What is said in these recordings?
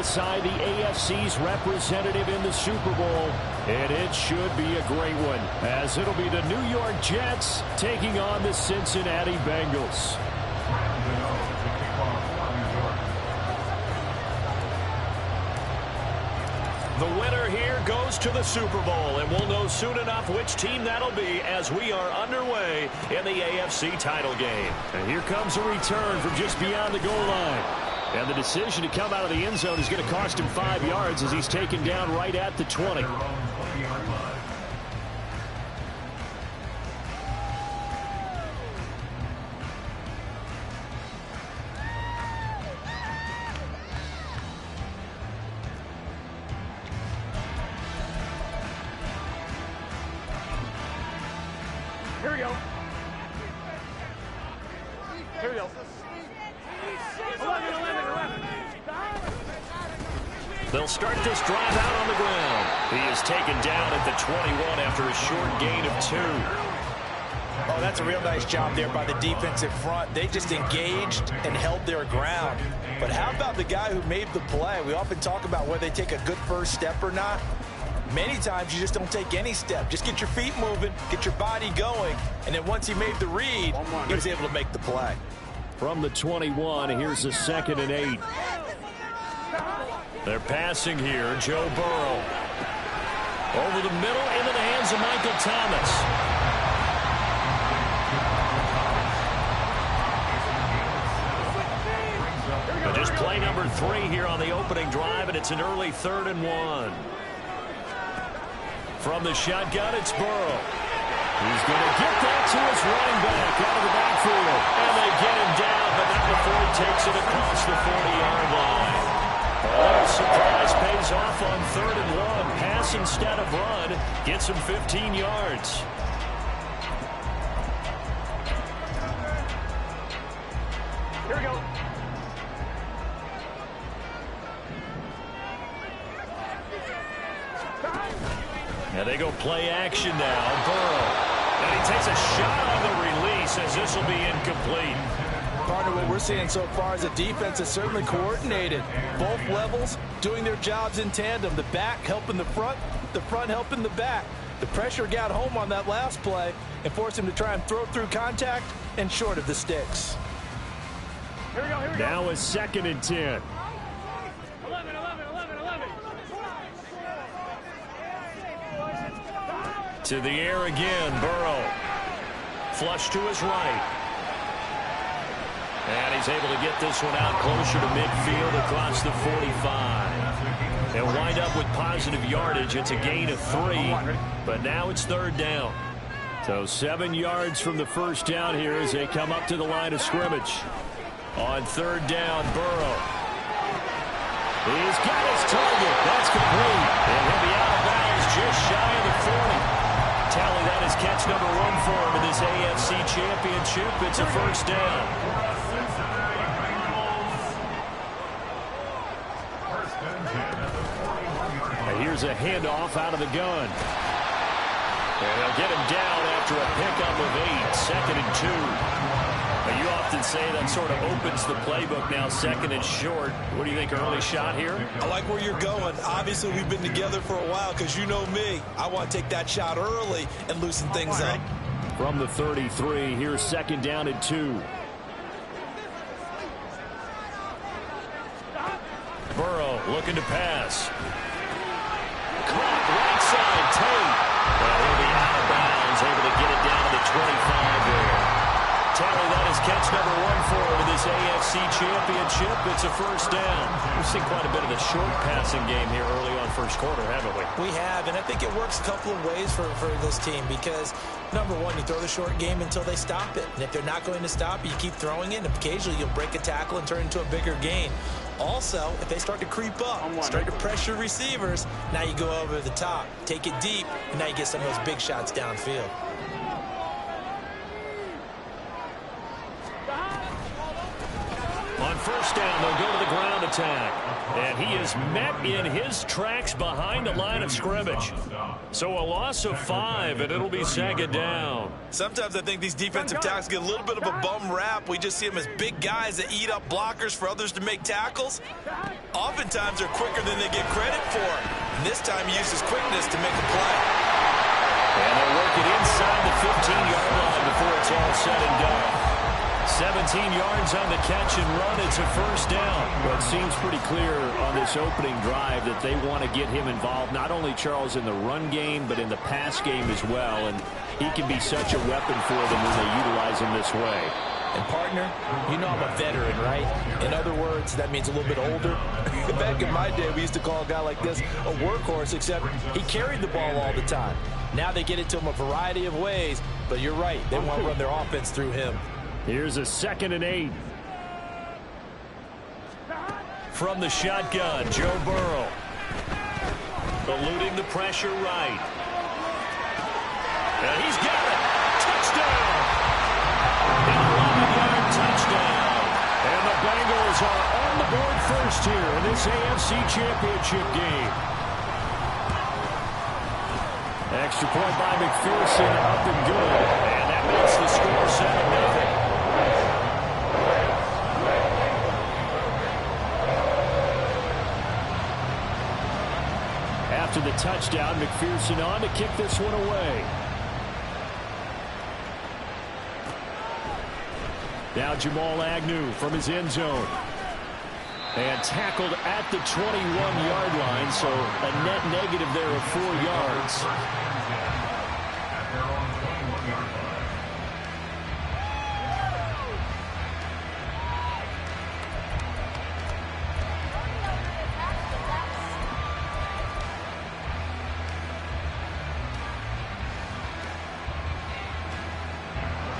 aside the AFC's representative in the Super Bowl. And it should be a great one, as it'll be the New York Jets taking on the Cincinnati Bengals. The winner here goes to the Super Bowl, and we'll know soon enough which team that'll be as we are underway in the AFC title game. And here comes a return from just beyond the goal line. And the decision to come out of the end zone is going to cost him 5 yards as he's taken down right at the 20. Here we go. Here we go. 11. They'll start this drive out on the ground. He is taken down at the 21 after a short gain of 2. Oh, that's a real nice job there by the defensive front. They just engaged and held their ground. But how about the guy who made the play? We often talk about whether they take a good first step or not. Many times you just don't take any step. Just get your feet moving, get your body going, and then once he made the read, he was able to make the play. From the 21, here's a 2nd and 8. They're passing here. Joe Burrow. Over the middle, into the hands of Michael Thomas. Just play number 3 here on the opening drive, and it's an early 3rd and 1. From the shotgun, it's Burrow. He's going to get that to his running back out of the backfield. And they get him down, but not before he takes it across the 40-yard line. A little surprise pays off on 3rd and 1. Pass instead of run. Gets him 15 yards. Here we go. And they go play action now. Burrow. And he takes a shot on the release as this will be incomplete. Partner, what we're seeing so far is the defense is certainly coordinated. Both levels doing their jobs in tandem. The back helping the front helping the back. The pressure got home on that last play and forced him to try and throw through contact and short of the sticks. Here we go. Now a 2nd and 10. 11. To the air again, Burrow. Flush to his right. And he's able to get this one out closer to midfield across the 45. They'll wind up with positive yardage. It's a gain of 3, but now it's 3rd down. So 7 yards from the first down here as they come up to the line of scrimmage. On 3rd down, Burrow. He's got his target. That's complete. And he'll be out of bounds just shy of the 40. Tally that is catch number 1 for him in this AFC Championship. It's a 1st down. And here's a handoff out of the gun. And they'll get him down after a pickup of 8. 2nd and 2. You often say that sort of opens the playbook now, 2nd and short. What do you think, early shot here? I like where you're going. Obviously, we've been together for a while because you know me. I want to take that shot early and loosen things up. From the 33, here's 2nd down and 2. Burrow looking to pass. Caught right side, Tate. Well, he'll be out of bounds, able to get it down to the 25 there. Tally that is catch number 1 for him in this AFC Championship. It's a 1st down. We've seen quite a bit of the short passing game here early on first quarter, haven't we? We have, and I think it works a couple of ways for this team because, number 1, you throw the short game until they stop it. And if they're not going to stop it, you keep throwing it, and occasionally you'll break a tackle and turn it into a bigger gain. Also, if they start to creep up, start to pressure receivers, now you go over the top, take it deep, and now you get some of those big shots downfield. On 1st down, they'll go to the ground to attack. And he is met in his tracks behind the line of scrimmage. So a loss of 5, and it'll be second down. Sometimes I think these defensive tackles get a little bit of a bum rap. We just see them as big guys that eat up blockers for others to make tackles. Oftentimes they're quicker than they get credit for. And this time he uses quickness to make a play. And they'll work it inside the 15-yard line before it's all said and done. 17 yards on the catch and run. It's a first down. Well, it seems pretty clear on this opening drive that they want to get him involved, not only, Charles, in the run game, but in the pass game as well. And he can be such a weapon for them when they utilize him this way. And, partner, you know I'm a veteran, right? In other words, that means a little bit older. Back in my day, we used to call a guy like this a workhorse, except he carried the ball all the time. Now they get it to him a variety of ways, but you're right. They want to run their offense through him. Here's a 2nd and 8. From the shotgun, Joe Burrow. Eluding the pressure right. And he's got it. Touchdown. An 11-yard touchdown. And the Bengals are on the board first here in this AFC Championship game. Extra point by McPherson, up and good. And that makes the score 7-0. After the touchdown, McPherson on to kick this one away. Now Jamal Agnew from his end zone. And tackled at the 21-yard line, so a net negative there of 4 yards.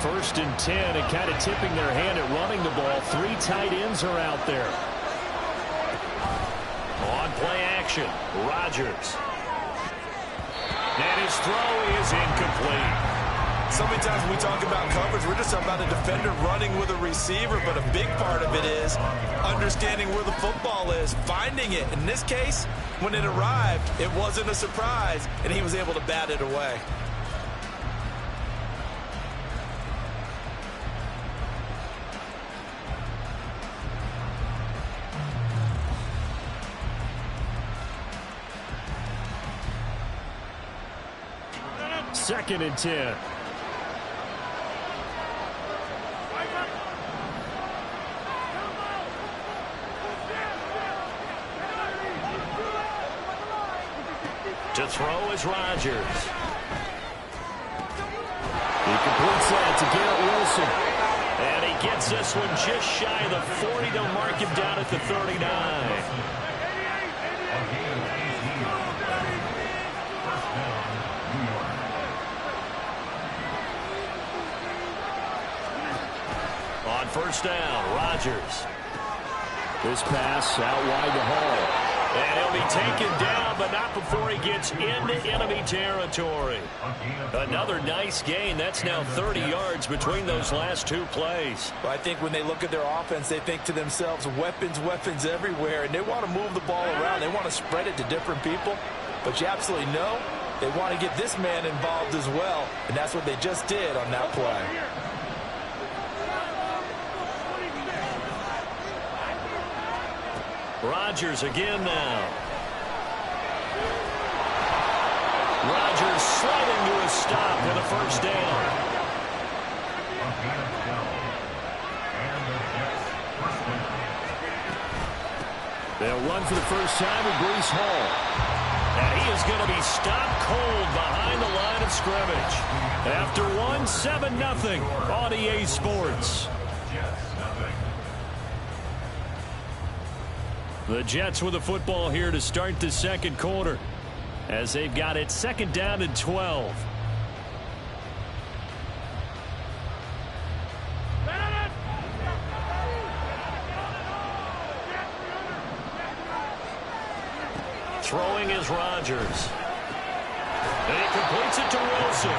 First and 10, and kind of tipping their hand at running the ball. 3 tight ends are out there. On play action, Rodgers. And his throw is incomplete. So many times when we talk about coverage, we're just talking about a defender running with a receiver, but a big part of it is understanding where the football is, finding it. In this case, when it arrived, it wasn't a surprise, and he was able to bat it away. Second and 10. To throw is Rodgers. He completes that to Garrett Wilson. And he gets this one just shy of the 40 to mark him down at the 39. On first down, Rodgers. This pass out wide to Hall. And he'll be taken down, but not before he gets into enemy territory. Another nice gain. That's now 30 yards between those last 2 plays. Well, I think when they look at their offense, they think to themselves, weapons, weapons everywhere, and they want to move the ball around. They want to spread it to different people. But you absolutely know they want to get this man involved as well, and that's what they just did on that play. Rodgers again now. Rodgers sliding to a stop with a first down. They'll run for the first time with Breece Hall. And he is going to be stopped cold behind the line of scrimmage. After 7-0 on EA Sports. The Jets with the football here to start the second quarter, as they've got it 2nd down and 12. Throwing is Rodgers. And he completes it to Wilson.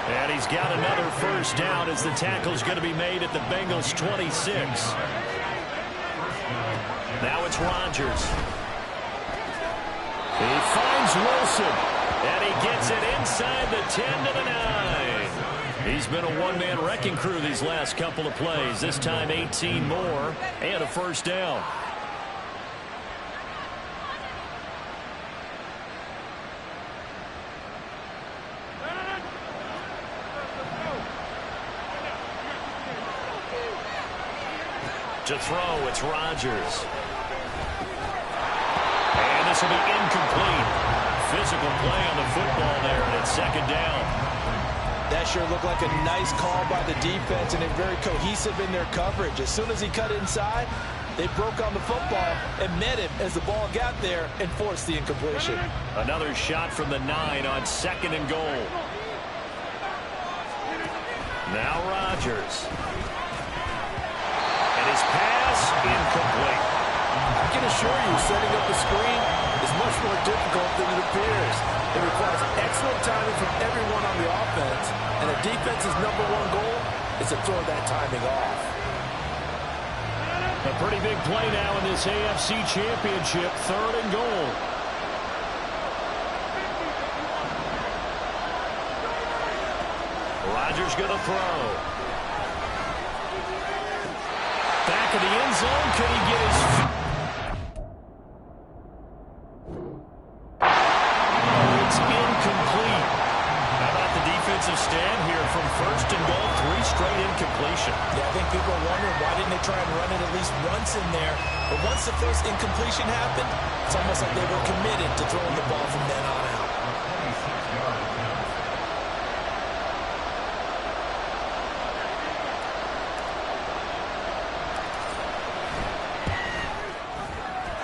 And he's got another first down as the tackle's going to be made at the Bengals 26. Now it's Rodgers. He finds Wilson, and he gets it inside the 10 to the 9. He's been a one-man wrecking crew these last couple of plays. This time 18 more and a first down. To throw, it's Rodgers. And this will be incomplete. Physical play on the football there, and it's second down. That sure looked like a nice call by the defense, and they're very cohesive in their coverage. As soon as he cut inside, they broke on the football and met him as the ball got there and forced the incompletion. Another shot from the 9 on second and goal. Now Rodgers. And his pass incomplete. I can assure you, setting up the screen is much more difficult than it appears. It requires excellent timing from everyone on the offense, and the defense's #1 goal is to throw that timing off. A pretty big play now in this AFC Championship, third and goal. Rodgers going to throw. Back in the end zone, can he get his feet? It's incomplete. How about the defensive stand here from first and goal, 3 straight incompletion. Yeah, I think people are wondering why didn't they try and run it at least once in there. But once the first incompletion happened, it's almost like they were committed to throwing the ball from then on out.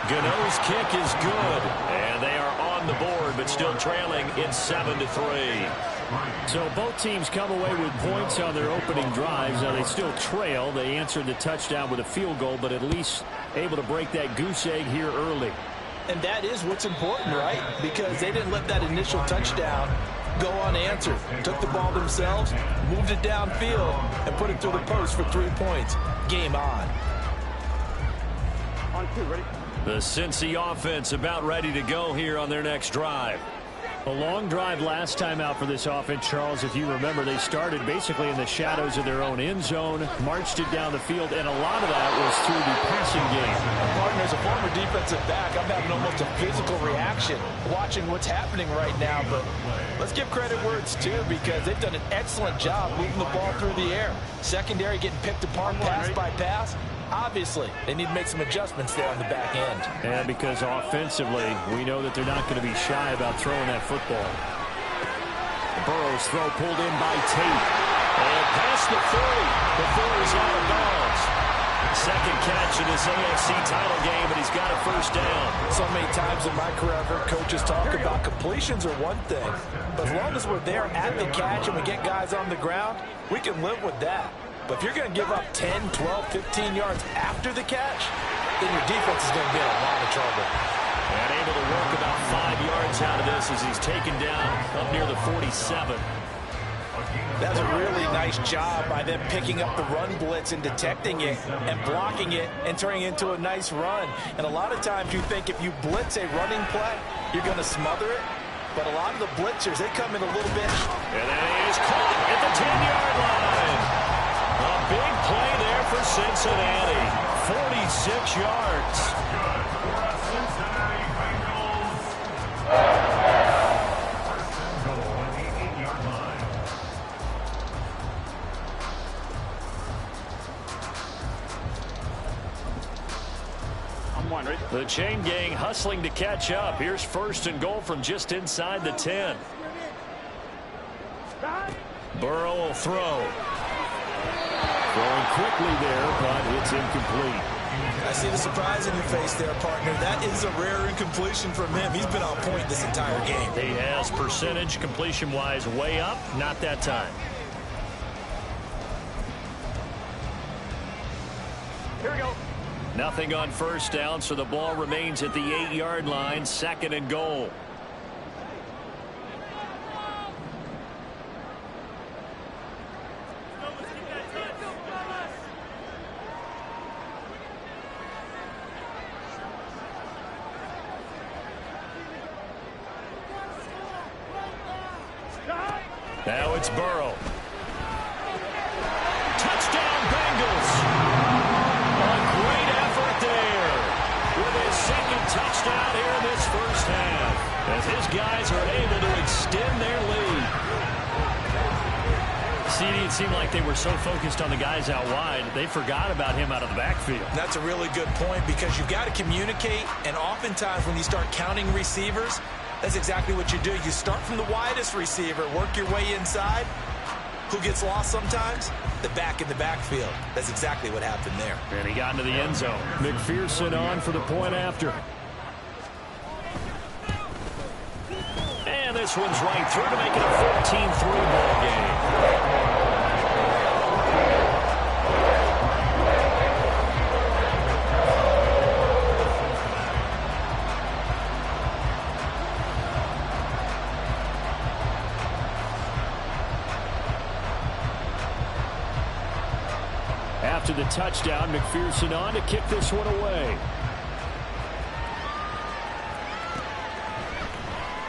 Gano's kick is good, and they are on the board, but still trailing. It's 7-3. So both teams come away with points on their opening drives. Now they still trail. They answered the touchdown with a field goal, but at least able to break that goose egg here early. And that is what's important, right? Because they didn't let that initial touchdown go unanswered. Took the ball themselves, moved it downfield, and put it through the post for 3 points. Game on. On 2, ready? The Cincy offense about ready to go here on their next drive. A long drive last time out for this offense, Charles. If you remember, they started basically in the shadows of their own end zone, marched it down the field, and a lot of that was through the passing game. Partner, as a former defensive back, I'm having almost a physical reaction watching what's happening right now. But let's give credit where it's due, because they've done an excellent job moving the ball through the air. Secondary getting picked apart pass by pass. Obviously, they need to make some adjustments there on the back end. And because offensively, we know that they're not going to be shy about throwing that football. Burrow's throw pulled in by Tate. And past the 30 before he's out of bounds. Second catch in this AFC title game, and he's got a first down. So many times in my career, I've heard coaches talk about completions are one thing. But as long as we're there at the catch and we get guys on the ground, we can live with that. But if you're going to give up 10, 12, 15 yards after the catch, then your defense is going to be in a lot of trouble. And able to work about 5 yards out of this as he's taken down up near the 47. That's a really nice job by them picking up the run blitz and detecting it and blocking it and turning it into a nice run. And a lot of times you think if you blitz a running play, you're going to smother it. But a lot of the blitzers, they come in a little bit. And that is caught at the 10-yard line. A big play there for Cincinnati. 46 yards. I'm 1, ready? The chain gang hustling to catch up. Here's first and goal from just inside the 10. Burrow will throw. Throwing quickly there, but it's incomplete. I see the surprise in your face there, partner. That is a rare incompletion from him. He's been on point this entire game. He has percentage completion-wise way up. Not that time. Here we go. Nothing on first down, so the ball remains at the 8-yard line. Second and goal. Now it's Burrow. Touchdown, Bengals. A great effort there with his second touchdown here in this first half, as his guys are able to extend their lead. CD, it seemed like they were so focused on the guys out wide, they forgot about him out of the backfield. That's a really good point, because you've got to communicate, and oftentimes when you start counting receivers, that's exactly what you do. You start from the widest receiver, work your way inside. Who gets lost sometimes? The back in the backfield. That's exactly what happened there. And he got into the end zone. McPherson on for the point after. And this one's right through to make it a 14-3 ball game. After the touchdown, McPherson on to kick this one away.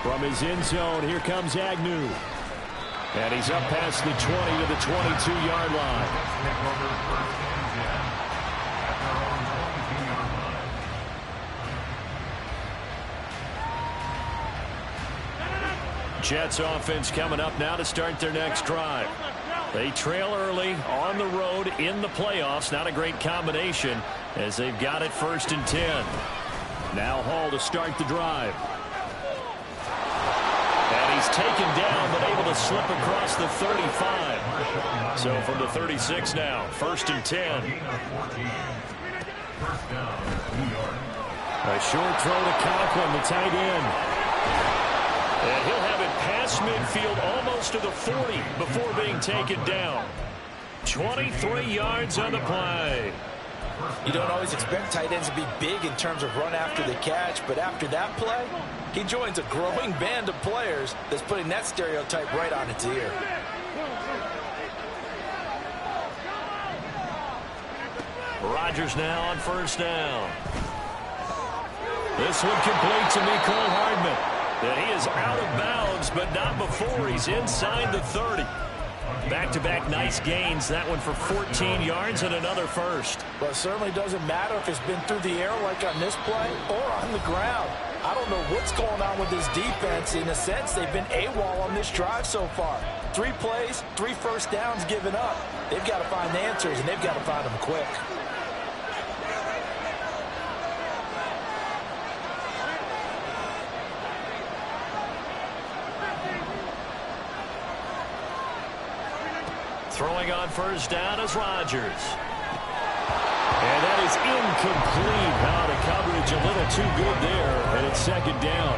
From his end zone, here comes Agnew. And he's up past the 20 to the 22-yard line. Jets offense coming up now to start their next drive. They trail early on the road in the playoffs. Not a great combination as they've got it 1st and 10. Now Hall to start the drive. And he's taken down but able to slip across the 35. So from the 36 now, 1st and 10. A short throw to Conklin, the tight end. And he'll have it past midfield almost to the 40 before being taken down. 23 yards on the play. You don't always expect tight ends to be big in terms of run after the catch, but after that play, he joins a growing band of players that's putting that stereotype right on its ear. Rodgers now on 1st down. This one complete to Mecole Hardman. And he is out of bounds, but not before he's inside the 30. Back-to-back nice gains. That one for 14 yards and another first. Well, it certainly doesn't matter if it's been through the air like on this play or on the ground. I don't know what's going on with this defense. In a sense, they've been AWOL on this drive so far. 3 plays, 3 first downs given up. They've got to find the answers, and they've got to find them quick. Throwing on 1st down is Rodgers. And that is incomplete. Now the coverage a little too good there, and it's 2nd down.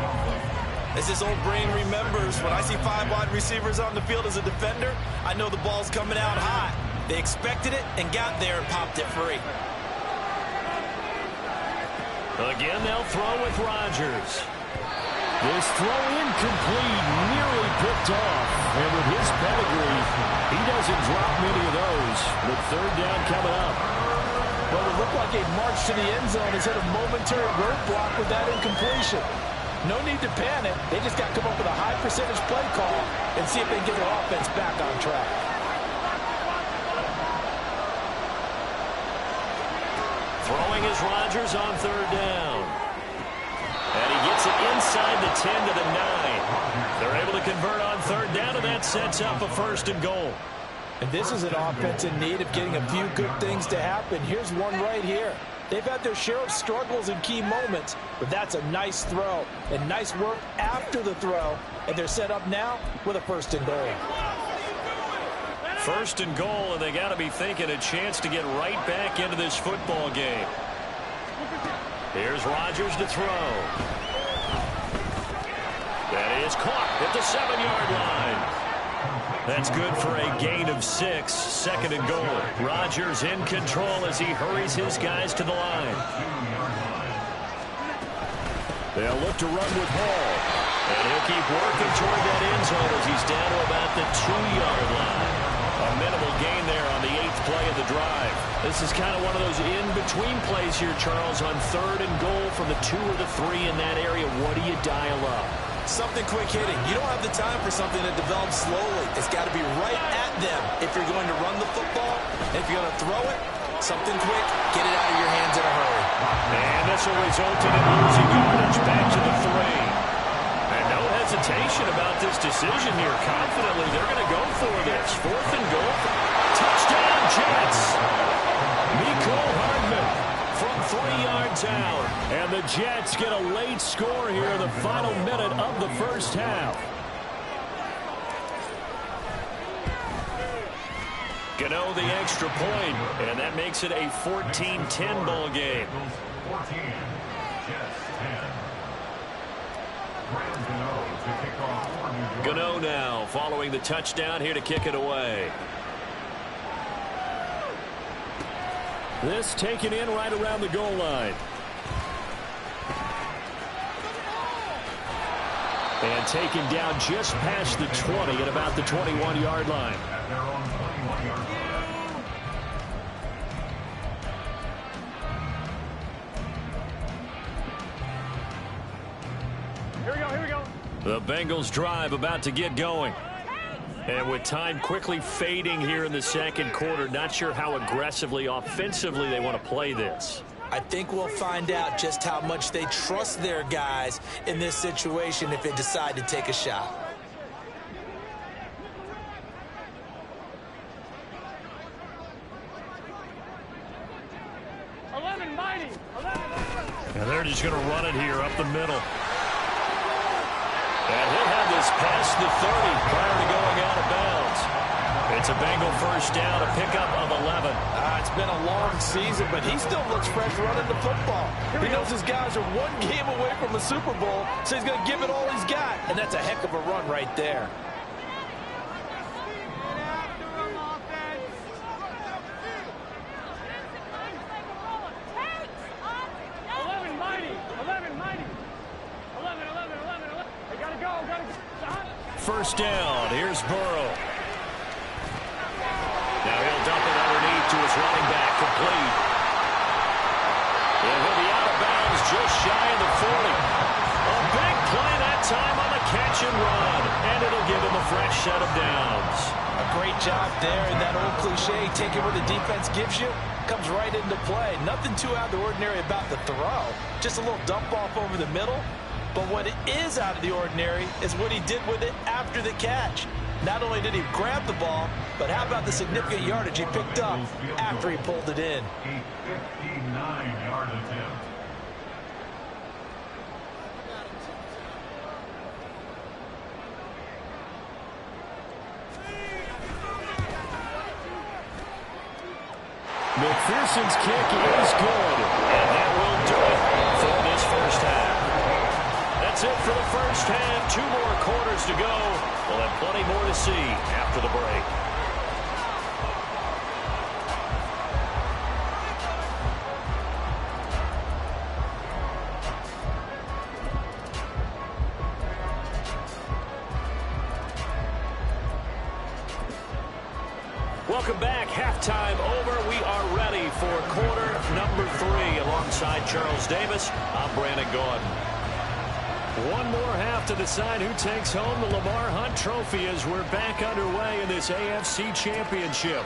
As this old brain remembers, when I see 5 wide receivers on the field as a defender, I know the ball's coming out hot. They expected it and got there and popped it free. Again, they'll throw with Rodgers. This throw incomplete, nearly picked off. And with his pedigree, he doesn't drop many of those. With 3rd down coming up. Well, it looked like a march to the end zone has hit a momentary roadblock with that incompletion. No need to panic. They just got to come up with a high percentage play call and see if they can get their offense back on track. Throwing is Rodgers on 3rd down. And he gets it inside the 10 to the 9. They're able to convert on 3rd down, and that sets up a 1st and goal. And this is an offense in need of getting a few good things to happen. Here's one right here. They've had their share of struggles in key moments, but that's a nice throw and nice work after the throw. And they're set up now with a 1st and goal. 1st and goal, and they got to be thinking a chance to get right back into this football game. Here's Rodgers to throw. That is caught at the 7-yard line. That's good for a gain of 6. 2nd and goal. Rodgers in control as he hurries his guys to the line. They'll look to run with Hall. And he'll keep working toward that end zone as he's down to about the 2-yard line. A minimal gain there on the 8th play of the drive. This is kind of one of those in-between plays here, Charles, on 3rd and goal from the 2 or the 3 in that area. What do you dial up? Something quick hitting. You don't have the time for something that develops slowly. It's got to be right at them if you're going to run the football. If you're going to throw it, something quick, get it out of your hands in a hurry. And this will result in losing yardage back to the 3. And no hesitation about this decision here. Confidently, they're going to go for this. 4th and goal. Touchdown, Jets. Mecole Hardman from 3 yards out. And the Jets get a late score here in the final minute of the first half. Gano the extra point, and that makes it a 14-10 ball game. 14, Jets 10. Gano now following the touchdown here to kick it away. This taken in right around the goal line. And taken down just past the 20 at about the 21-yard line. At their own 21-yard line. Here we go. The Bengals drive about to get going. And with time quickly fading here in the second quarter, not sure how aggressively, offensively they want to play this. I think we'll find out just how much they trust their guys in this situation if they decide to take a shot. And they're just going to run it here up the middle. And he'll have this past the 30 prior to going out of bounds. It's a Bengal first down, a pickup of 11. It's been a long season, but he still looks fresh running the football. He knows his guys are one game away from a Super Bowl, so he's going to give it all he's got. And that's a heck of a run right there. First down. Here's Burrow. Now he'll dump it underneath to his running back. Complete. And he'll be out of bounds just shy of the 40. A big play that time on the catch and run. And it'll give him a fresh set of downs. A great job there. And that old cliche, take it where the defense gives you, comes right into play. Nothing too out of the ordinary about the throw. Just a little dump off over the middle. But what is out of the ordinary is what he did with it after the catch. Not only did he grab the ball, but how about the significant yardage he picked up after he pulled it in? A 59-yard attempt. McPherson's kick is good. And that will do it for this first half. That's it for the first half. 2 more quarters to go. We'll have plenty more to see after the break. Welcome back. Halftime over. We are ready for quarter number 3 alongside Charles Davis. I'm Brandon Gordon. One more half to decide who takes home the Lamar Hunt Trophy as we're back underway in this AFC Championship.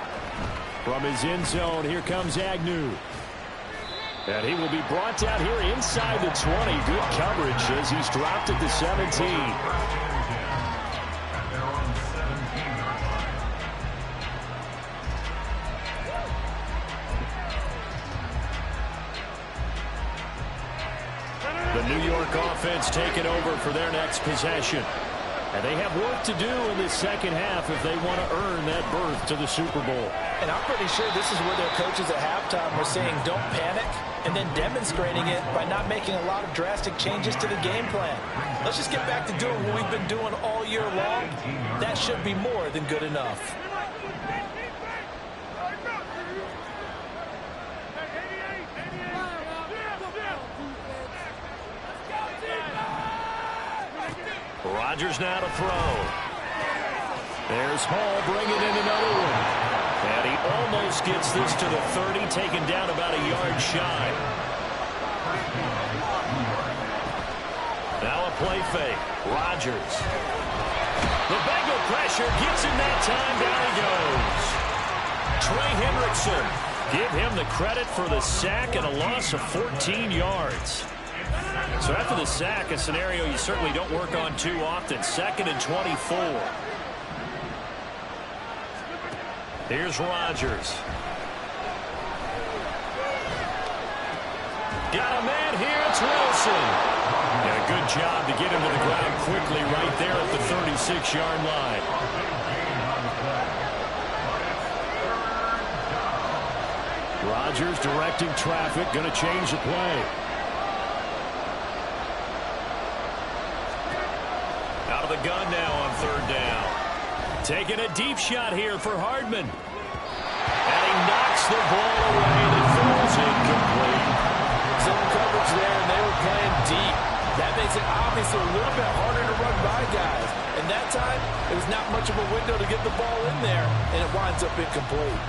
From his end zone, here comes Agnew. And he will be brought down here inside the 20. Good coverage as he's dropped at the 17. The New York offense taking over for their next possession. And they have work to do in this second half if they want to earn that berth to the Super Bowl. And I'm pretty sure this is where their coaches at halftime were saying don't panic, and then demonstrating it by not making a lot of drastic changes to the game plan. Let's just get back to doing what we've been doing all year long. That should be more than good enough. Rodgers now to throw. There's Hall bringing in another one. And he almost gets this to the 30, taken down about a yard shy. Now a play fake. Rodgers. The Bengal pressure gets him that time. Down he goes. Trey Hendrickson. Give him the credit for the sack and a loss of 14 yards. So after the sack, a scenario you certainly don't work on too often. 2nd and 24. Here's Rodgers. Got a man here. It's Wilson. And a good job to get him to the ground quickly right there at the 36-yard line. Rodgers directing traffic. Going to change the play. Out of the gun now on 3rd down. Taking a deep shot here for Hardman. And he knocks the ball away and it falls incomplete. Zone coverage there, and they were playing deep. That makes it obviously a little bit harder to run by guys. And that time, it was not much of a window to get the ball in there, and it winds up incomplete.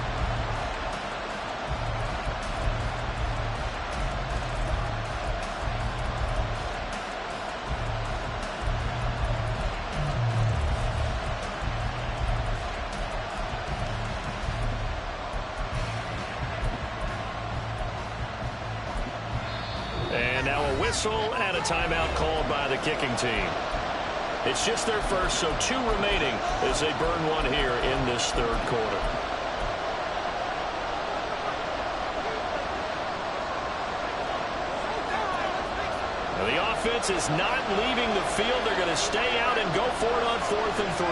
And now a whistle and a timeout called by the kicking team. It's just their first, so 2 remaining as they burn one here in this 3rd quarter. Now the offense is not leaving the field. They're going to stay out and go for it on 4th and 3.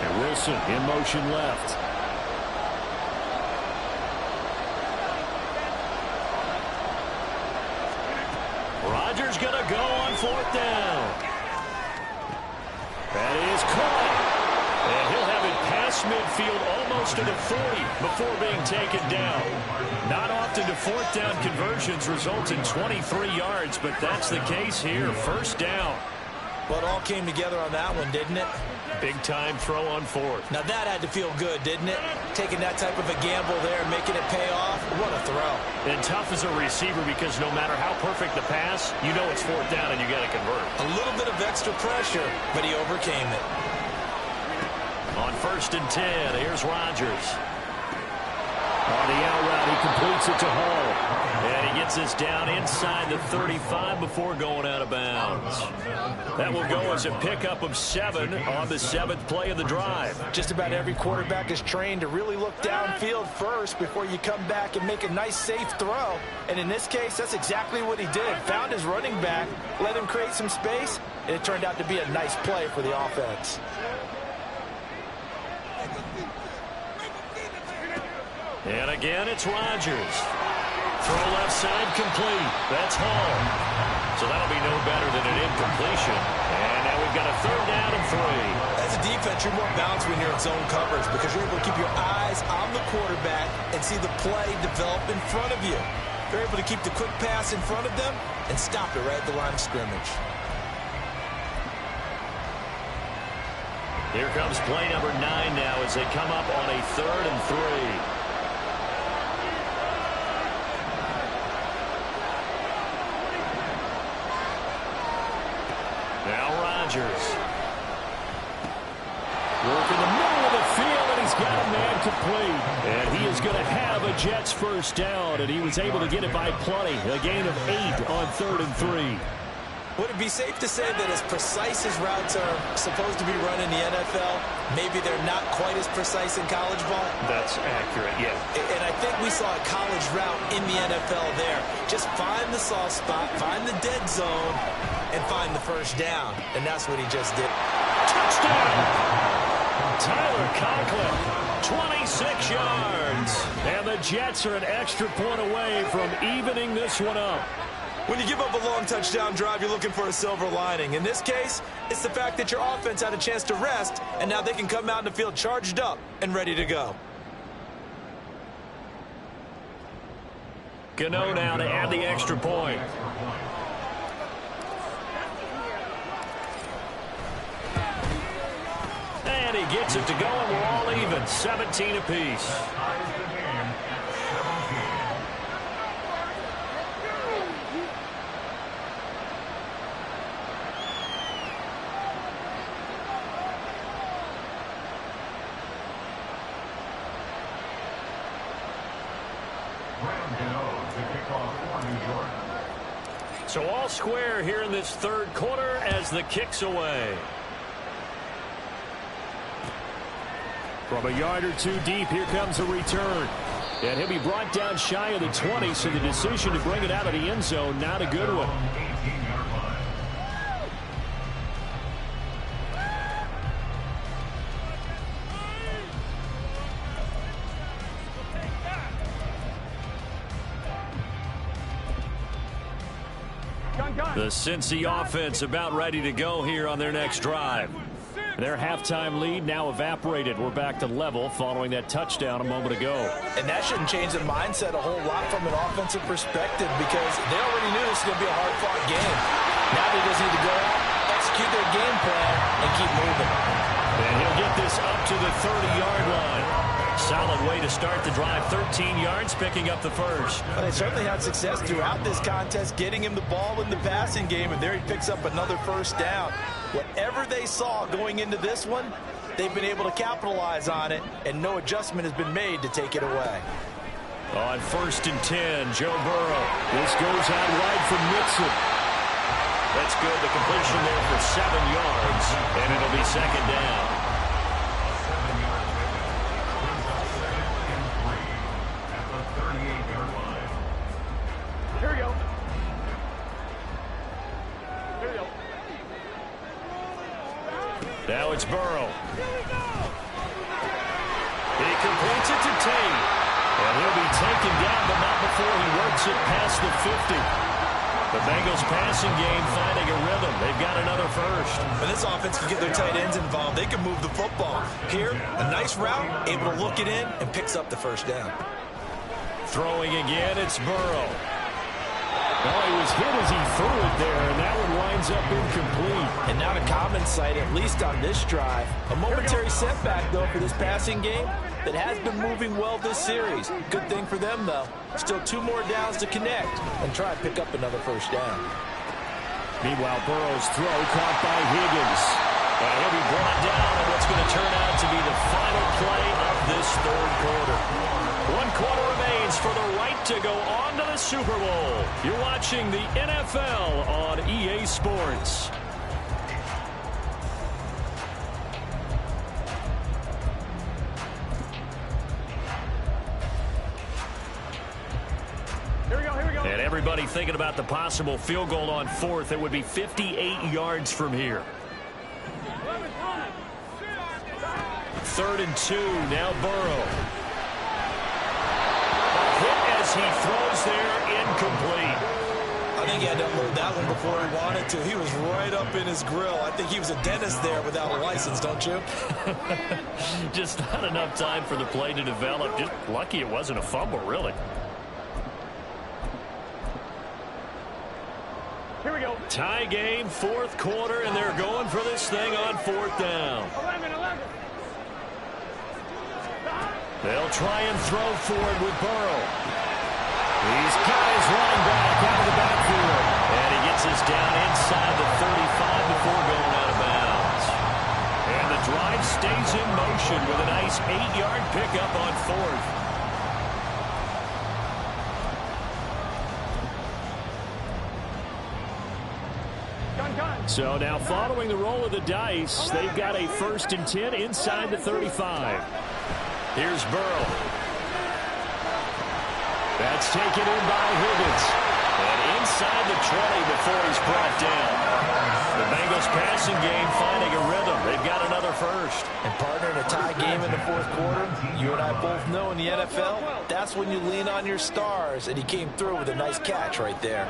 And Wilson in motion left. Rodgers going to go on 4th down. That is caught. And he'll have it past midfield almost to the 40 before being taken down. Not often do 4th down conversions result in 23 yards, but that's the case here. 1st down. Well, it all came together on that one, didn't it? Big time throw on 4th. Now that had to feel good, didn't it? Taking that type of a gamble there, making it pay off. What a throw. And tough as a receiver because no matter how perfect the pass, you know it's 4th down and you got to convert. A little bit of extra pressure, but he overcame it. On 1st and 10, here's Rodgers. On the out route, he completes it to Hall. And he gets this down inside the 35 before going out of bounds. That will go as a pickup of 7 on the 7th play of the drive. Just about every quarterback is trained to really look downfield first before you come back and make a nice, safe throw. And in this case, that's exactly what he did. Found his running back, let him create some space, and it turned out to be a nice play for the offense. And again, it's Rodgers. Throw left side complete. That's Hall. So that'll be no better than an incompletion. And now we've got a 3rd down and 3. As a defense, you're more balanced when you're in zone coverage because you're able to keep your eyes on the quarterback and see the play develop in front of you. You're able to keep the quick pass in front of them and stop it right at the line of scrimmage. Here comes play number 9 now as they come up on a 3rd and 3. Now Rodgers. Work in the middle of the field, and he's got a man complete. And he is going to have a Jets 1st down, and he was able to get it by plenty. A gain of 8 on 3rd and 3. Would it be safe to say that as precise as routes are supposed to be run in the NFL, maybe they're not quite as precise in college ball? That's accurate, yeah. And I think we saw a college route in the NFL there. Just find the soft spot, find the dead zone, and find the 1st down. And that's what he just did. Touchdown! Tyler Conklin, 26 yards. And the Jets are an extra point away from evening this one up. When you give up a long touchdown drive, you're looking for a silver lining. In this case, it's the fact that your offense had a chance to rest, and now they can come out in the field charged up and ready to go. Gano now to add the extra point. And he gets it to go, and we're all even. 17 apiece. to kick off for New York. So all square here in this third quarter as the kick's away. From a yard or two deep, here comes a return. And he'll be brought down shy of the 20, so the decision to bring it out of the end zone, not a good one. 18-yard line. The Cincy offense about ready to go here on their next drive. Their halftime lead now evaporated. We're back to level following that touchdown a moment ago. And that shouldn't change the mindset a whole lot from an offensive perspective because they already knew this was going to be a hard-fought game. Now they just need to go out, execute their game plan, and keep moving. And he'll get this up to the 30-yard line. Solid way to start the drive. 13 yards, picking up the first. But they certainly had success throughout this contest, getting him the ball in the passing game, and there he picks up another first down. Whatever they saw going into this one, they've been able to capitalize on it, and no adjustment has been made to take it away. On 1st and 10, Joe Burrow. This goes out wide for Mixon. That's good. The completion there for 7 yards, and it'll be second down. Here we go. Here we go. Now it's Burrow. He completes it to Tate. And he'll be taken down, but not before he works it past the 50. The Bengals passing game finding a rhythm. They've got another first. When this offense can get their tight ends involved, they can move the football. Here, a nice route, able to look it in, and picks up the first down. Throwing again, it's Burrow. Well, he was hit as he threw it there, and that one winds up incomplete. And now to common sight, at least on this drive. A momentary setback, though, for this passing game that has been moving well this series. Good thing for them, though. Still 2 more downs to connect and try and pick up another first down. Meanwhile, Burrow's throw caught by Higgins. And he'll be brought down in what's going to turn out to be the final play of this third quarter. 1 quarter remains for the right to go on to the Super Bowl. You're watching the NFL on EA Sports. And everybody thinking about the possible field goal on 4th. It would be 58 yards from here. 3rd and 2. Now Burrow. Hit as he throws there, incomplete. I think he had to unload that one before he wanted to. He was right up in his grill. I think he was a dentist there without a license, don't you? Just not enough time for the play to develop. Just lucky it wasn't a fumble, really. Here we go. Tie game, 4th quarter, and they're going for this thing on 4th down. 11. They'll try and throw forward with Burrow. He's got his running back out of the backfield. And he gets us down inside the 35 before going out of bounds. And the drive stays in motion with a nice 8-yard pickup on 4th. So now following the roll of the dice, they've got a 1st and 10 inside the 35. Here's Burrow. That's taken in by Higgins. And inside the 20 before he's brought down. The Bengals passing game finding a rhythm. They've got another first. And partner, in a tie game in the 4th quarter, you and I both know in the NFL, that's when you lean on your stars, and he came through with a nice catch right there.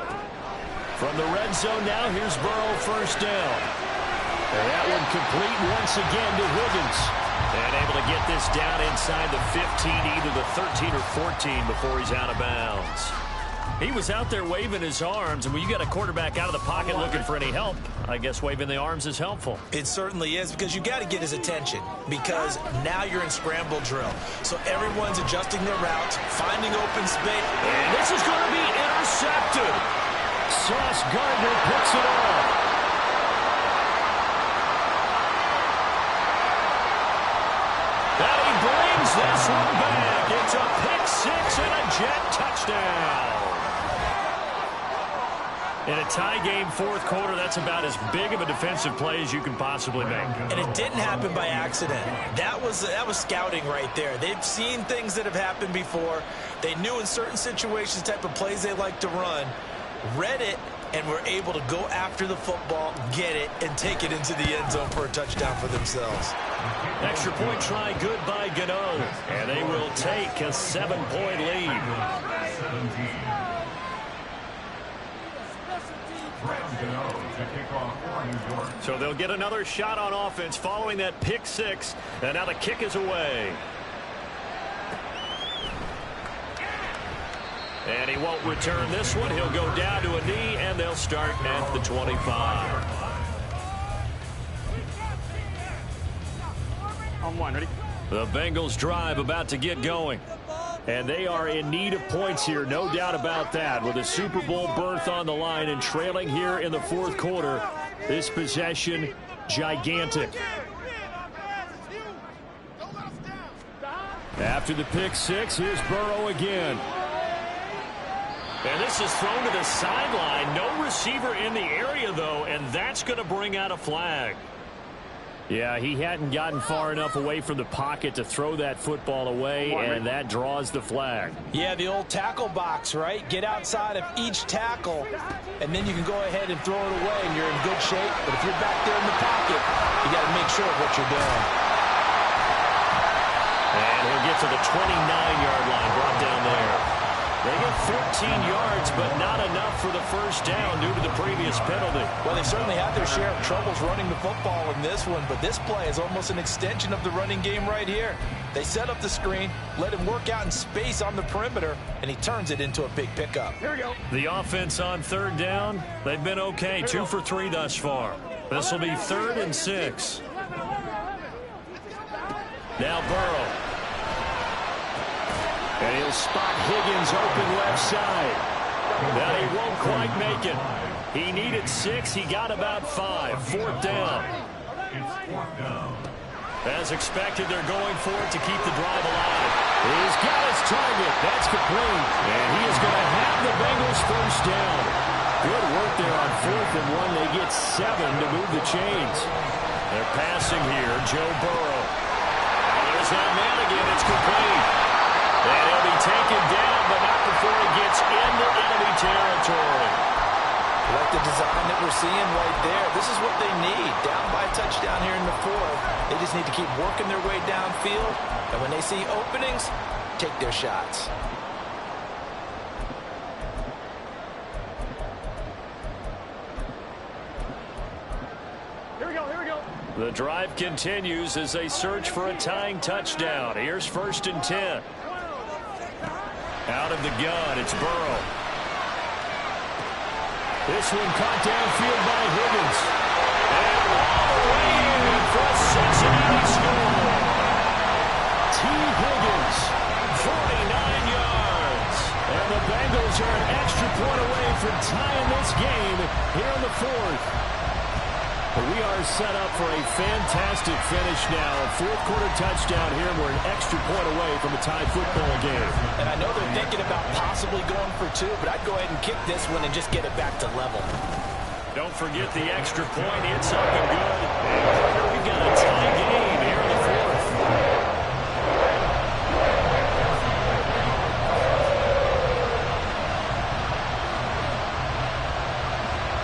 From the red zone now, here's Burrow, first down. And that one complete once again to Higgins. And able to get this down inside the 15, either the 13 or 14 before he's out of bounds. He was out there waving his arms, and when you got a quarterback out of the pocket looking for any help, I guess waving the arms is helpful. It certainly is, because you got to get his attention, because now you're in scramble drill. So everyone's adjusting their routes, finding open space. And this is going to be intercepted. Sauce Gardner picks it off. And he brings this one back. It's a pick six and a jet touchdown. In a tie game, fourth quarter, that's about as big of a defensive play as you can possibly make. And it didn't happen by accident. That was scouting right there. They've seen things that have happened before. They knew in certain situations the type of plays they like to run, read it, and were able to go after the football, get it, and take it into the end zone for a touchdown for themselves. Extra point try good by Gano, and they will take a 7-point lead. So they'll get another shot on offense following that pick six, and now the kick is away. And he won't return this one. He'll go down to a knee, and they'll start at the 25. On one, ready? The Bengals drive about to get going. And they are in need of points here, no doubt about that. With a Super Bowl berth on the line and trailing here in the fourth quarter, this possession gigantic. After the pick six, here's Burrow again. And this is thrown to the sideline. No receiver in the area, though, and that's going to bring out a flag. Yeah, he hadn't gotten far enough away from the pocket to throw that football away, and that draws the flag. Yeah, the old tackle box, right? Get outside of each tackle, and then you can go ahead and throw it away, and you're in good shape. But if you're back there in the pocket, you got to make sure of what you're doing. And he'll get to the 29-yard line, brought down there. They get 13 yards, but not enough for the first down due to the previous penalty. Well, they certainly had their share of troubles running the football in this one, but this play is almost an extension of the running game right here. They set up the screen, let him work out in space on the perimeter, and he turns it into a big pickup. Here we go. The offense on third down, they've been okay, 2 for 3 thus far. This will be 3rd and 6. Now Burrow. And he'll spot Higgins open left side. Now he won't quite make it. He needed 6. He got about 5. 4th down. As expected, they're going for it to keep the drive alive. He's got his target. That's complete. And he is going to have the Bengals first down. Good work there on 4th and 1. They get 7 to move the chains. They're passing here. Joe Burrow. There's that man again. It's complete. And he'll be taken down, but not before he gets into enemy territory. Like the design that we're seeing right there. This is what they need. Down by a touchdown here in the 4th. They just need to keep working their way downfield. And when they see openings, take their shots. Here we go, here we go. The drive continues as they search for a tying touchdown. Here's 1st and 10. Out of the gun, it's Burrow. This one caught downfield by Higgins. And all the way in for a Cincinnati score. T. Higgins, 49 yards. And the Bengals are an extra point away from tying this game here in the 4th. We are set up for a fantastic finish now. A fourth-quarter touchdown here, and we're an extra point away from a tie football game. And I know they're thinking about possibly going for 2, but I'd go ahead and kick this one and just get it back to level. Don't forget the extra point. It's up and good. And we've got a tie game here in the 4th.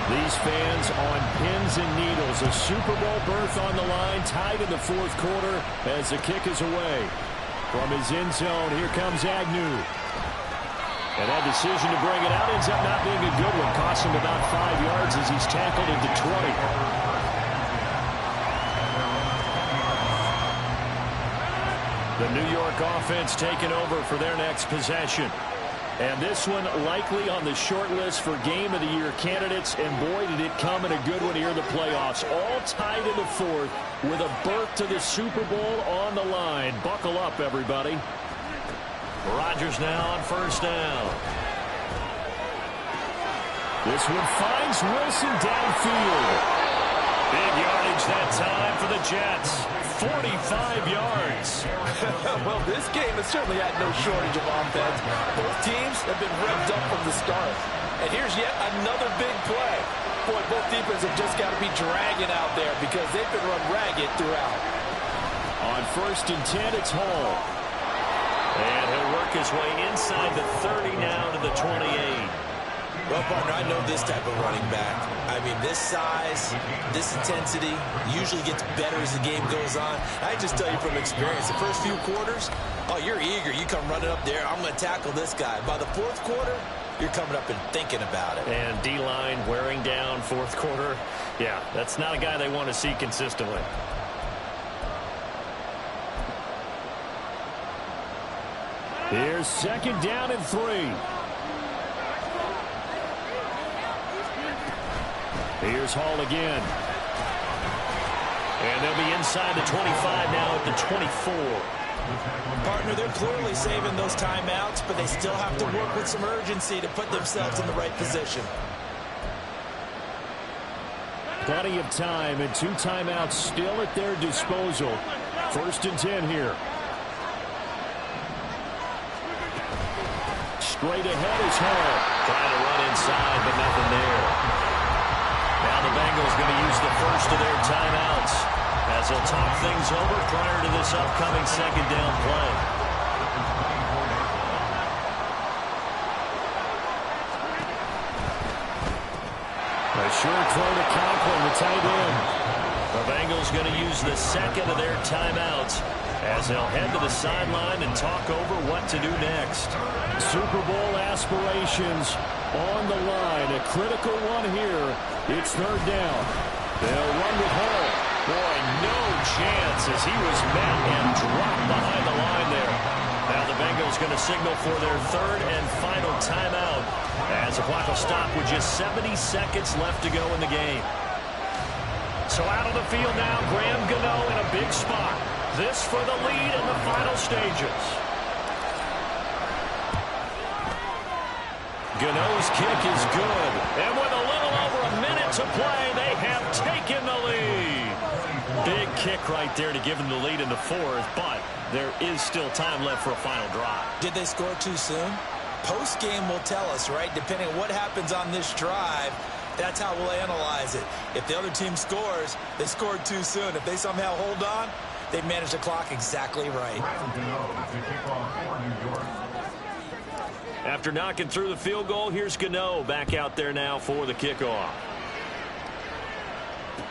These fans on pins and needles. A Super Bowl berth on the line, tied in the 4th quarter as the kick is away. From his end zone, here comes Agnew. And that decision to bring it out ends up not being a good one. Costs him about 5 yards as he's tackled into 20. The New York offense taking over for their next possession. And this one likely on the short list for Game of the Year candidates. And boy, did it come in a good one here in the playoffs. All tied in the 4th with a berth to the Super Bowl on the line. Buckle up, everybody. Rodgers now on 1st down. This one finds Wilson downfield. Big yardage that time for the Jets. 45 yards. Well, this game has certainly had no shortage of offense. Both teams have been revved up from the start. And here's yet another big play. Boy, both defenses have just got to be dragging out there because they've been run ragged throughout. On 1st and 10, it's Hall. And he'll work his way inside the 30 now to the 28. Well, partner, I know this type of running back. I mean, this size, this intensity usually gets better as the game goes on. I just tell you from experience, the first few quarters, oh, you're eager. You come running up there, I'm going to tackle this guy. By the 4th quarter, you're coming up and thinking about it. And D-line wearing down 4th quarter. Yeah, that's not a guy they want to see consistently. Here's 2nd down and 3. Here's Hall again. And they'll be inside the 25 now at the 24. Partner, they're clearly saving those timeouts, but they still have to work with some urgency to put themselves in the right position. Plenty of time and 2 timeouts still at their disposal. 1st and 10 here. Straight ahead is Hall. Trying to run inside, but nothing there. Now the Bengals going to use the first of their timeouts as they'll talk things over prior to this upcoming 2nd down play. A short throw to Conklin, the tight end. The Bengals going to use the 2nd of their timeouts as they'll head to the sideline and talk over what to do next. Super Bowl aspirations on the line. A critical one here. It's 3rd down. They'll run with Hall. Boy, no chance as he was met and dropped behind the line there. Now the Bengals going to signal for their 3rd and final timeout as the clock will stop with just 70 seconds left to go in the game. So out of the field now, Graham Gano in a big spot. This for the lead in the final stages. Gano's kick is good. And with a little over a minute to play, they have taken the lead. Big kick right there to give them the lead in the 4th, but there is still time left for a final drive. Did they score too soon? Post-game will tell us, right? Depending on what happens on this drive, that's how we'll analyze it. If the other team scores, they scored too soon. If they somehow hold on, they manage the clock exactly right. After knocking through the field goal, here's Gano back out there now for the kickoff.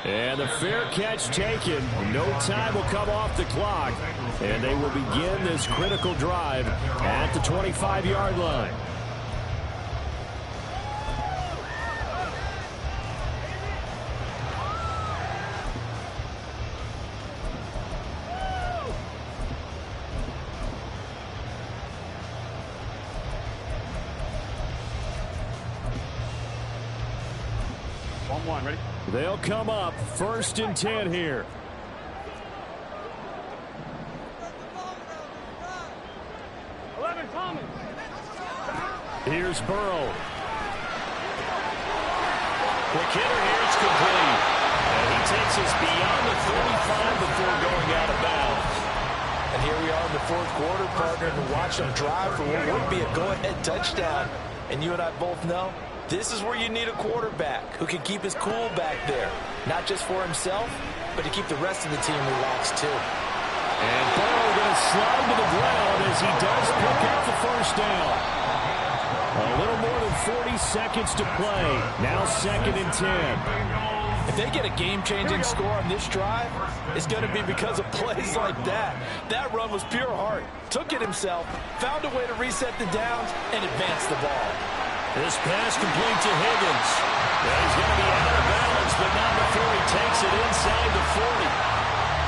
And the fair catch taken. No time will come off the clock. And they will begin this critical drive at the 25-yard line. Ready? They'll come up 1st and 10 here. Here's Burrow. Quick hitter here, it's complete. And he takes us beyond the 35 before going out of bounds. And here we are in the 4th quarter, partner, to watch them drive for what would be a go-ahead touchdown. And you and I both know this is where you need a quarterback who can keep his cool back there. Not just for himself, but to keep the rest of the team relaxed too. And Burrow going to slide to the ground as he does pick up the 1st down. A little more than 40 seconds to play. Now 2nd and 10. If they get a game-changing score on this drive, it's going to be because of plays like that. That run was pure heart. Took it himself, found a way to reset the downs, and advance the ball. This pass complete to Higgins. Yeah, he's going to be out of balance, but not before he takes it inside the 40.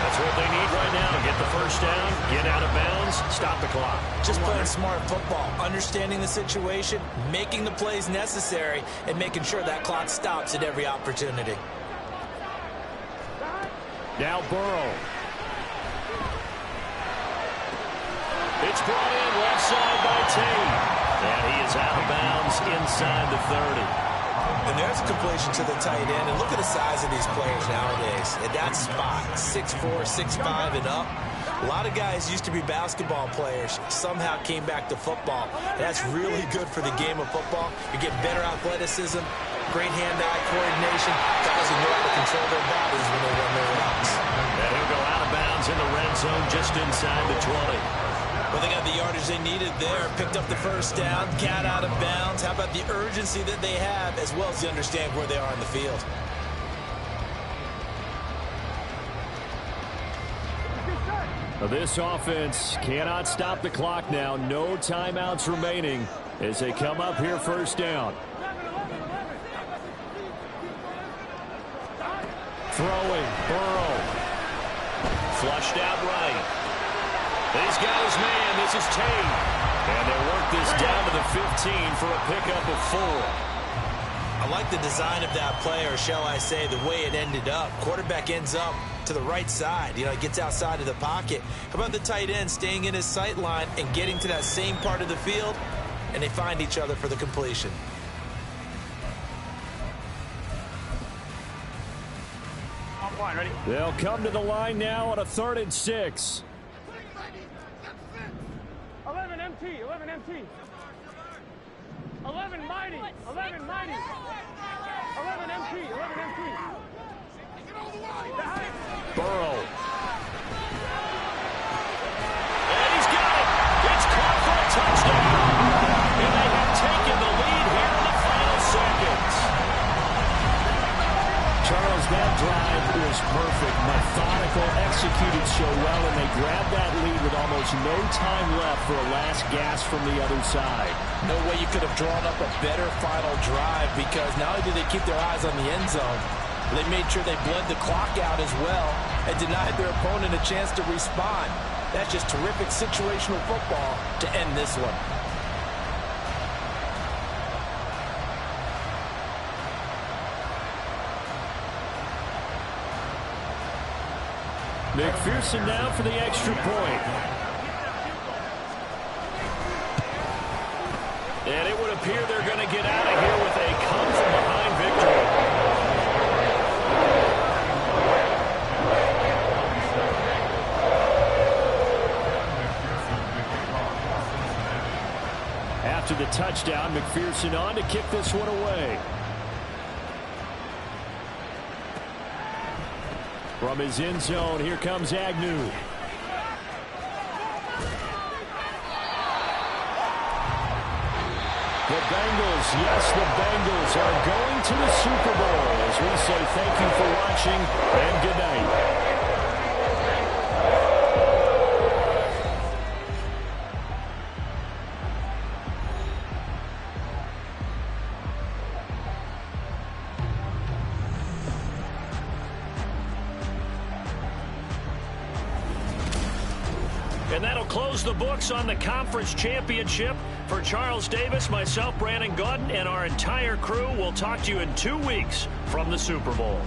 That's what they need right now. Get the 1st down, get out of bounds, stop the clock. Just playing smart football, understanding the situation, making the plays necessary, and making sure that clock stops at every opportunity. Now Burrow. It's brought in left side by Tate. And he is out of bounds inside the 30. And there's a completion to the tight end. And look at the size of these players nowadays. At that spot, 6'4", 6'5", and up. A lot of guys used to be basketball players, somehow came back to football. That's really good for the game of football. You get better athleticism, great hand-eye coordination. Guys who know how to control their bodies when they run their routes. And he'll go out of bounds in the red zone just inside the 20. Well, they got the yardage they needed there. Picked up the first down, got out of bounds. How about the urgency that they have, as well as the understand where they are in the field? This offense cannot stop the clock now. No timeouts remaining as they come up here first down. Throwing, Burrow. Flushed out right. He's got his man. This is Tate. And they work this down to the 15 for a pickup of 4. I like the design of that play, or shall I say the way it ended up. Quarterback ends up to the right side. You know, he gets outside of the pocket. How about the tight end staying in his sight line and getting to that same part of the field? And they find each other for the completion. Ready? They'll come to the line now on a 3rd and 6. 11 MT, 11 MT. 11 mighty, 11 mighty. 11 MT, 11 MT. Burrow. And he's got it. It's caught for a touchdown. And they have taken the lead here in the final seconds. Charles, that drive was perfect. Methodical, executed so well, and they grabbed that lead with almost no time left for a last gasp from the other side. No way you could have drawn up a better final drive, because not only did they keep their eyes on the end zone, they made sure they bled the clock out as well and denied their opponent a chance to respond. That's just terrific situational football to end this one. McPherson now for the extra point. And it would appear they're going to get out of here with a come-from-behind victory. After the touchdown, McPherson on to kick this one away. From his end zone, here comes Agnew. The Bengals, yes, the Bengals are going to the Super Bowl. As we say thank you for watching and good night. And that'll close the books on the conference championship. For Charles Davis, myself, Brandon Gaudin, and our entire crew, we'll talk to you in 2 weeks from the Super Bowl.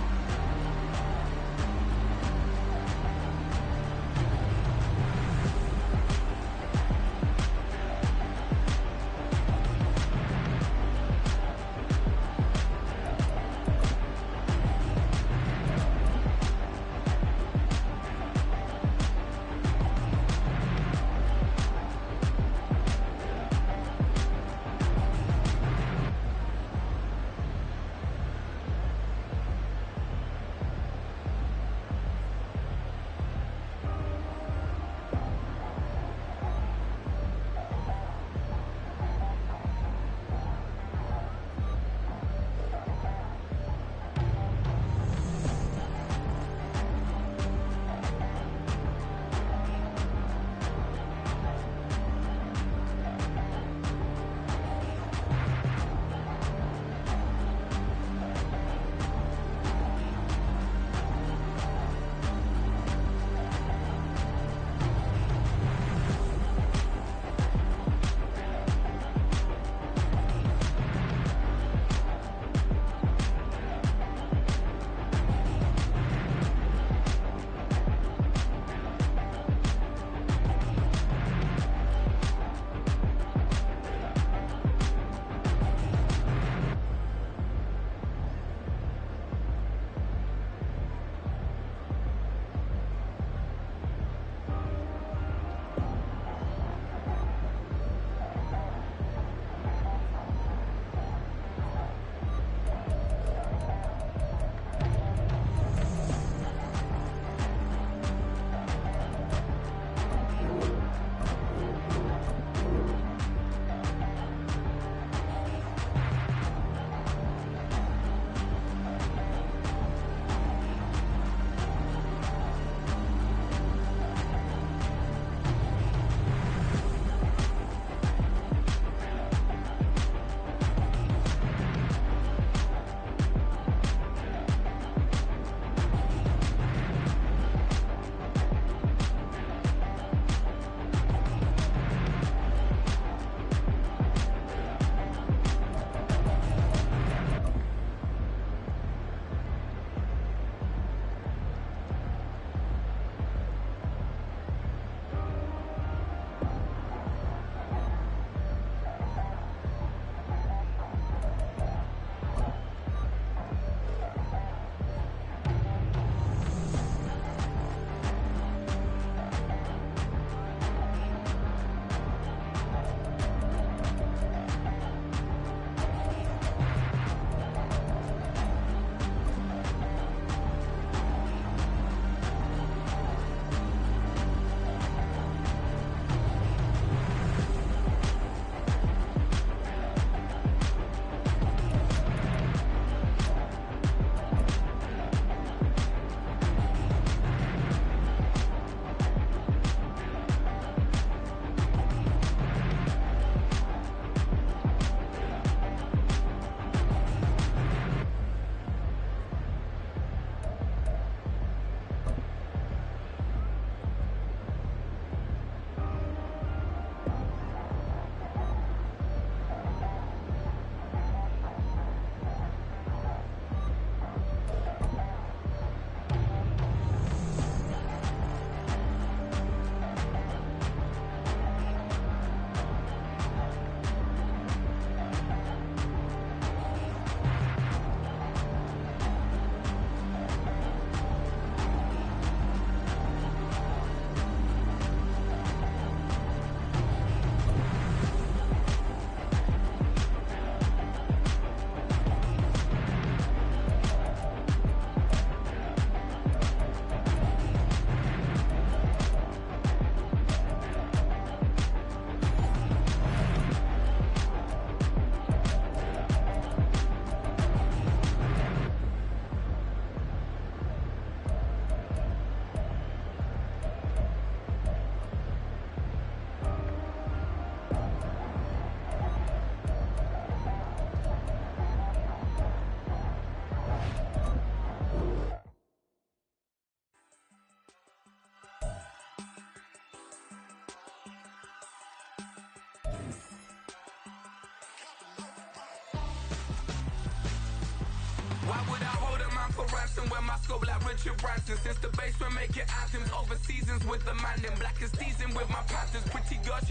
Why would I hold a man for ransom when my scope like Richard Branson? Since the basement making anthems over seasons with the man, then black as season with my panthers. Pretty girl, she